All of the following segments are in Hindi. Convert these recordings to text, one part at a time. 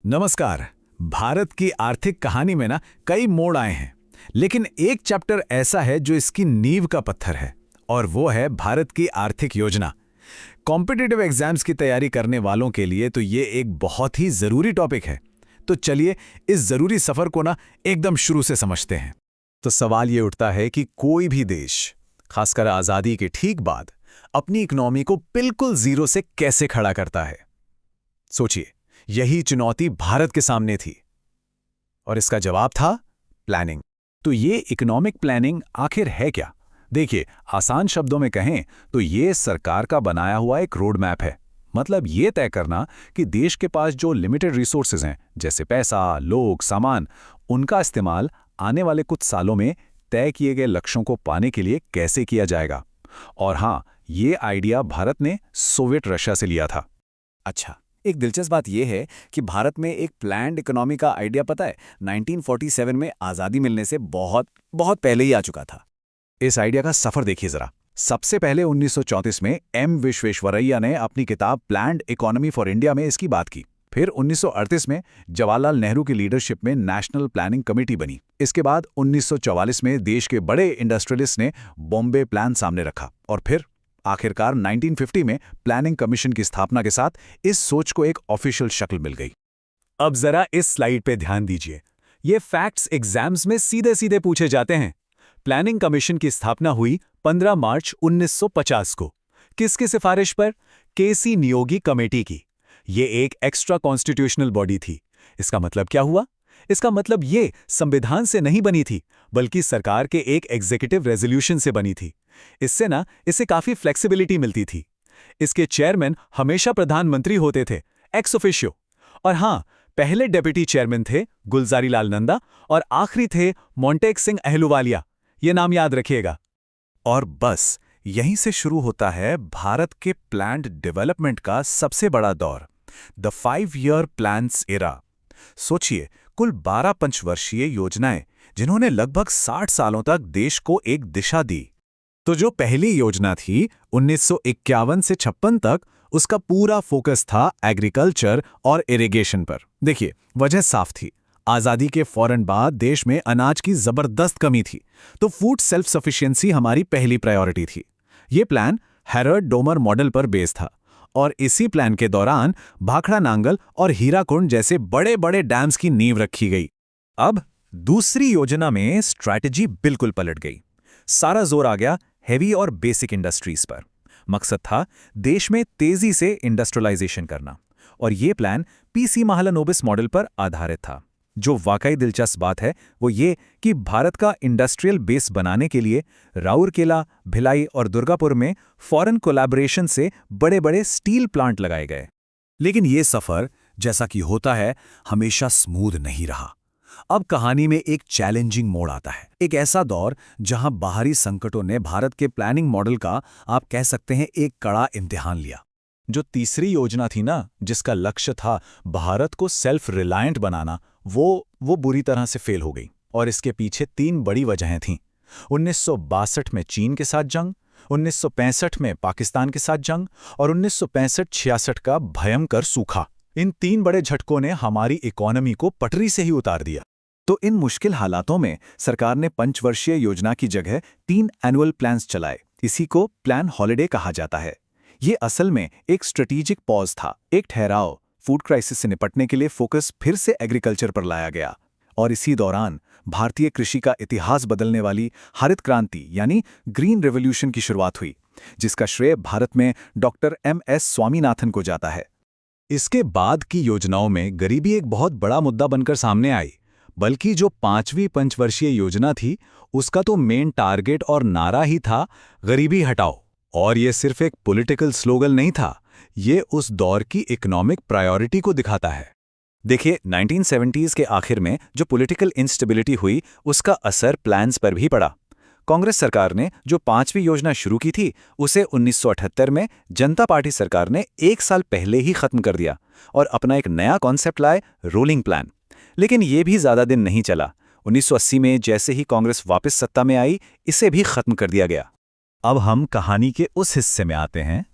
नमस्कार। भारत की आर्थिक कहानी में ना कई मोड़ आए हैं, लेकिन एक चैप्टर ऐसा है जो इसकी नींव का पत्थर है, और वो है भारत की आर्थिक योजना। कॉम्पिटिटिव एग्जाम्स की तैयारी करने वालों के लिए तो ये एक बहुत ही जरूरी टॉपिक है। तो चलिए इस जरूरी सफर को ना एकदम शुरू से समझते हैं। तो सवाल ये उठता है कि कोई भी देश, खासकर आजादी के ठीक बाद, अपनी इकोनॉमी को बिल्कुल जीरो से कैसे खड़ा करता है। सोचिए, यही चुनौती भारत के सामने थी, और इसका जवाब था प्लानिंग। तो ये इकोनॉमिक प्लानिंग आखिर है क्या? देखिए, आसान शब्दों में कहें तो ये सरकार का बनाया हुआ एक रोड मैप है। मतलब ये तय करना कि देश के पास जो लिमिटेड रिसोर्सेज हैं, जैसे पैसा, लोग, सामान, उनका इस्तेमाल आने वाले कुछ सालों में तय किए गए लक्ष्यों को पाने के लिए कैसे किया जाएगा। और हाँ, ये आइडिया भारत ने सोवियत रशिया से लिया था। अच्छा, एक दिलचस्प बात यह है कि भारत में एक प्लान्ड इकोनॉमी का आइडिया पता है 1947 में आज़ादी मिलने से बहुत पहले ही आ चुका था। इस आइडिया का सफर देखिए जरा। सबसे पहले 1934 में एम विश्वेश्वरैया ने अपनी किताब प्लान्ड इकोनॉमी फॉर इंडिया में इसकी बात की। फिर 1938 में जवाहरलाल नेहरू की लीडरशिप में नेशनल प्लानिंग कमेटी बनी। इसके बाद 1944 में देश के बड़े इंडस्ट्रियलिस्ट ने बॉम्बे प्लान सामने रखा, और फिर आखिरकार 1950 में प्लानिंग कमीशन की स्थापना के साथ इस सोच को एक ऑफिशियल शक्ल मिल गई। अब जरा इस स्लाइड पे ध्यान दीजिए। ये फैक्ट्स एग्जाम्स में सीधे सीधे पूछे जाते हैं। प्लानिंग कमीशन की स्थापना हुई 15 मार्च 1950 को। किसकी सिफारिश पर? केसी नियोगी कमेटी की। ये एक एक्स्ट्रा कॉन्स्टिट्यूशनल बॉडी थी। इसका मतलब क्या हुआ? इसका मतलब ये संविधान से नहीं बनी थी, बल्कि सरकार के एक एग्जीक्यूटिव रेजोल्यूशन से बनी थी। इसे काफी फ्लेक्सिबिलिटी मिलती थी। इसके चेयरमैन हमेशा प्रधानमंत्री होते थे, एक्स ऑफिशियो। और हाँ, पहले डेप्यूटी चेयरमैन थे गुलजारी लाल नंदा, और आखिरी थे मोंटेक सिंह अहलूवालिया। ये नाम याद रखिएगा। और बस यहीं से शुरू होता है भारत के प्लान्ड डेवलपमेंट का सबसे बड़ा दौर, द 5-year प्लान्स एरा। सोचिए, कुल 12 पंचवर्षीय योजनाएं, जिन्होंने लगभग 60 सालों तक देश को एक दिशा दी। तो जो पहली योजना थी 1951 से 56 तक, उसका पूरा फोकस था एग्रीकल्चर और इरिगेशन पर। देखिए, वजह साफ थी। आज़ादी के फौरन बाद देश में अनाज की जबरदस्त कमी थी, तो फूड सेल्फ सफिशिएंसी हमारी पहली प्रायोरिटी थी। ये प्लान हैरड डोमर मॉडल पर बेस था, और इसी प्लान के दौरान भाखड़ा नांगल और हीराकुंड जैसे बड़े बड़े डैम्स की नींव रखी गई। अब दूसरी योजना में स्ट्रैटेजी बिल्कुल पलट गई। सारा जोर आ गया हेवी और बेसिक इंडस्ट्रीज पर। मकसद था देश में तेजी से इंडस्ट्रियलाइजेशन करना, और ये प्लान पीसी महालनोबिस मॉडल पर आधारित था। जो वाकई दिलचस्प बात है वो ये कि भारत का इंडस्ट्रियल बेस बनाने के लिए राउरकेला, भिलाई और दुर्गापुर में फॉरेन कोलैबोरेशन से बड़े बड़े स्टील प्लांट लगाए गए। लेकिन ये सफर, जैसा कि होता है, हमेशा स्मूथ नहीं रहा। अब कहानी में एक चैलेंजिंग मोड़ आता है, एक ऐसा दौर जहां बाहरी संकटों ने भारत के प्लानिंग मॉडल का, आप कह सकते हैं, एक कड़ा इम्तिहान लिया। जो तीसरी योजना थी ना, जिसका लक्ष्य था भारत को सेल्फ रिलायंट बनाना, वो बुरी तरह से फेल हो गई। और इसके पीछे 3 बड़ी वजहें थीं। 1962 में चीन के साथ जंग, 1965 में पाकिस्तान के साथ जंग, और 1965-66 का भयंकर सूखा। इन 3 बड़े झटकों ने हमारी इकोनॉमी को पटरी से ही उतार दिया। तो इन मुश्किल हालातों में सरकार ने पंचवर्षीय योजना की जगह 3 एनुअल प्लान्स चलाए। इसी को प्लान हॉलिडे कहा जाता है। ये असल में एक स्ट्रेटेजिक पॉज था, एक ठहराव। फूड क्राइसिस से निपटने के लिए फोकस फिर से एग्रीकल्चर पर लाया गया। और इसी दौरान भारतीय कृषि का इतिहास बदलने वाली हरित क्रांति यानी ग्रीन रेवोल्यूशन की शुरुआत हुई, जिसका श्रेय भारत में डॉक्टर MS स्वामीनाथन को जाता है। इसके बाद की योजनाओं में गरीबी एक बहुत बड़ा मुद्दा बनकर सामने आई, बल्कि जो 5वीं पंचवर्षीय योजना थी, उसका तो मेन टारगेट और नारा ही था गरीबी हटाओ। और ये सिर्फ एक पॉलिटिकल स्लोगन नहीं था, ये उस दौर की इकोनॉमिक प्रायोरिटी को दिखाता है। देखिए, 1970s के आखिर में जो पॉलिटिकल इंस्टेबिलिटी हुई, उसका असर प्लान्स पर भी पड़ा। कांग्रेस सरकार ने जो 5वीं योजना शुरू की थी, उसे 1978 में जनता पार्टी सरकार ने 1 साल पहले ही खत्म कर दिया, और अपना एक नया कॉन्सेप्ट लाए, रोलिंग प्लान। लेकिन ये भी ज्यादा दिन नहीं चला। 1980 में जैसे ही कांग्रेस वापस सत्ता में आई, इसे भी खत्म कर दिया गया। अब हम कहानी के उस हिस्से में आते हैं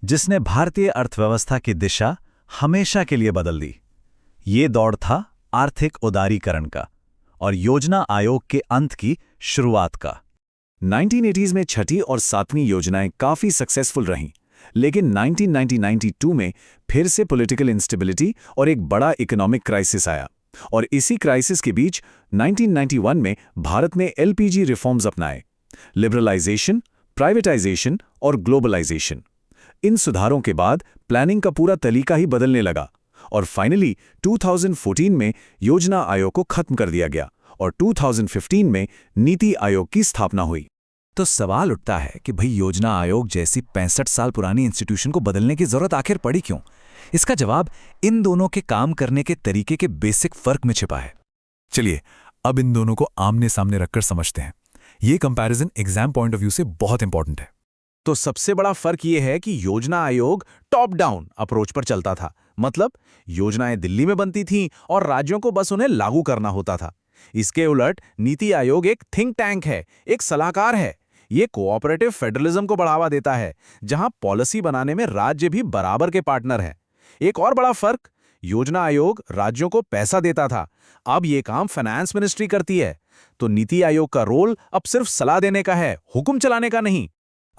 जिसने भारतीय अर्थव्यवस्था की दिशा हमेशा के लिए बदल दी। ये दौर था आर्थिक उदारीकरण का और योजना आयोग के अंत की शुरुआत का। 1980s में छठी और सातवीं योजनाएं काफी सक्सेसफुल रहीं, लेकिन 1992 में फिर से पॉलिटिकल इंस्टेबिलिटी और एक बड़ा इकोनॉमिक क्राइसिस आया। और इसी क्राइसिस के बीच 1991 में भारत ने एलपीजी रिफॉर्म्स अपनाए, लिबरलाइजेशन, प्राइवेटाइजेशन और ग्लोबलाइजेशन। इन सुधारों के बाद प्लानिंग का पूरा तरीका ही बदलने लगा और फाइनली 2014 में योजना आयोग को खत्म कर दिया गया और 2015 में नीति आयोग की स्थापना हुई। तो सवाल उठता है कि भाई योजना आयोग जैसी 65 साल पुरानी इंस्टीट्यूशन को बदलने की जरूरत आखिर पड़ी क्यों? इसका जवाब इन दोनों के काम करने के तरीके के बेसिक फर्क में छिपा है। चलिए अब इन दोनों को आमने सामने रखकर समझते हैं। ये comparison exam point of view से बहुत इंपॉर्टेंट है। तो सबसे बड़ा फर्क यह है कि योजना आयोग टॉप डाउन अप्रोच पर चलता था, मतलब योजनाएं दिल्ली में बनती थीं और राज्यों को बस उन्हें लागू करना होता था। इसके उलट नीति आयोग एक थिंक टैंक है, एक सलाहकार है। ये कोऑपरेटिव फेडरलिज्म को बढ़ावा देता है, जहां पॉलिसी बनाने में राज्य भी बराबर के पार्टनर हैं। एक और बड़ा फर्क, योजना आयोग राज्यों को पैसा देता था, अब ये काम फाइनेंस मिनिस्ट्री करती है। तो नीति आयोग का रोल अब सिर्फ सलाह देने का है, हुक्म चलाने का नहीं।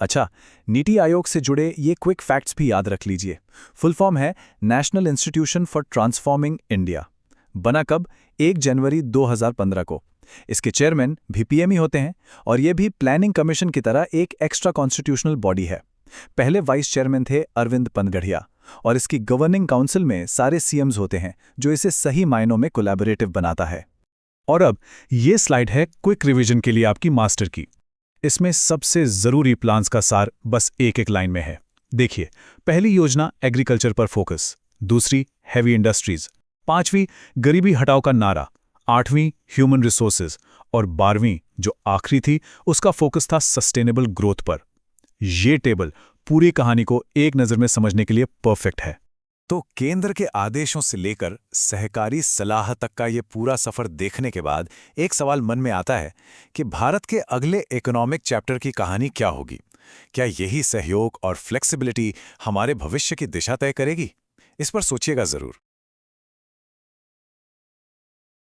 अच्छा, नीति आयोग से जुड़े ये क्विक फैक्ट्स भी याद रख लीजिए। फुल फॉर्म है national institution for transforming India. बना कब? 1 जनवरी 2015 को। इसके चेयरमैन भी पीएम ही होते हैं और ये भी प्लानिंग कमीशन की तरह एक एक्स्ट्रा कॉन्स्टिट्यूशनल बॉडी है। पहले वाइस चेयरमैन थे अरविंद पनगढ़िया और इसकी गवर्निंग काउंसिल में सारे सीएम्स होते हैं, जो इसे सही मायनों में कोलैबोरेटिव बनाता है। और अब ये स्लाइड है क्विक रिवीजन के लिए आपकी मास्टर की। इसमें सबसे जरूरी प्लान्स का सार बस एक लाइन में है। देखिए, पहली योजना एग्रीकल्चर पर फोकस, दूसरी हैवी इंडस्ट्रीज, 5वीं गरीबी हटाओ का नारा, 8वीं ह्यूमन रिसोर्सेज और 12वीं जो आखिरी थी उसका फोकस था सस्टेनेबल ग्रोथ पर। ये टेबल पूरी कहानी को एक नज़र में समझने के लिए परफेक्ट है। तो केंद्र के आदेशों से लेकर सहकारी सलाह तक का ये पूरा सफर देखने के बाद एक सवाल मन में आता है कि भारत के अगले इकोनॉमिक चैप्टर की कहानी क्या होगी? क्या यही सहयोग और फ्लेक्सिबिलिटी हमारे भविष्य की दिशा तय करेगी? इस पर सोचिएगा जरूर।